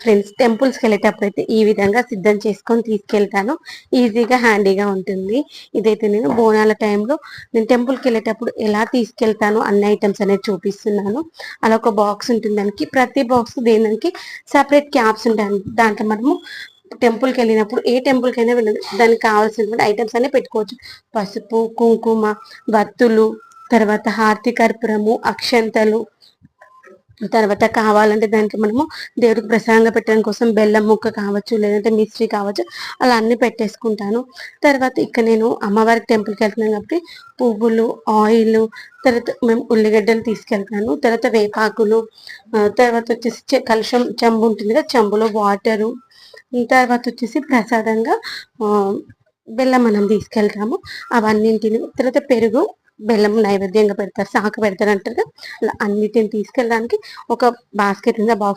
Friends, టెంపుల్స్కి వెళ్ళేటప్పుడు అయితే ఈ విధంగా సిద్ధం చేసుకొని తీసుకెళ్తాను. ఈజీగా హ్యాండీగా ఉంటుంది. ఇదైతే నేను బోనాల టైంలో నేను టెంపుల్కి వెళ్ళేటప్పుడు ఎలా తీసుకెళ్తాను అన్ని ఐటమ్స్ అనేది చూపిస్తున్నాను. అలా ఒక బాక్స్ ఉంటుంది. దానికి ప్రతి బాక్స్ దేనికి సపరేట్ క్యాప్స్ ఉంటాయి. దాంట్లో మనము టెంపుల్కి వెళ్ళినప్పుడు ఏ టెంపుల్కి అయినా వెళ్ళదు, దానికి కావాల్సినటువంటి ఐటమ్స్ అన్ని పెట్టుకోవచ్చు. పసుపు, కుంకుమ, వత్తులు, తర్వాత హారతి కర్పూరము, అక్షంతలు, తర్వాత కావాలంటే దానికి మనము దేవుడికి ప్రసాదంగా పెట్టడం కోసం బెల్లం ముక్క కావచ్చు, లేదంటే మిశ్రీ కావచ్చు, అలా అన్ని పెట్టేసుకుంటాను. తర్వాత ఇక్కడ నేను అమ్మవారికి టెంపుల్కి వెళ్తున్నాను కాబట్టి పువ్వులు, ఆయిల్, తర్వాత మేము ఉల్లిగడ్డలు తీసుకెళ్తాను. తర్వాత వేపాకులు, తర్వాత వచ్చేసి కలుషం చెంబు ఉంటుంది కదా, చెంబులో వాటరు, తర్వాత వచ్చేసి ప్రసాదంగా ఆ, బెల్లం మనం తీసుకెళ్తాము. అవన్నింటిని తర్వాత పెరుగు, బెల్లం నైవేద్యంగా పెడతారు, సాకు పెడతారు అంటారు కదా, అలా అన్నిటిని తీసుకెళ్ళడానికి ఒక బాస్కెట్ ఉంది. ఆ బాక్స్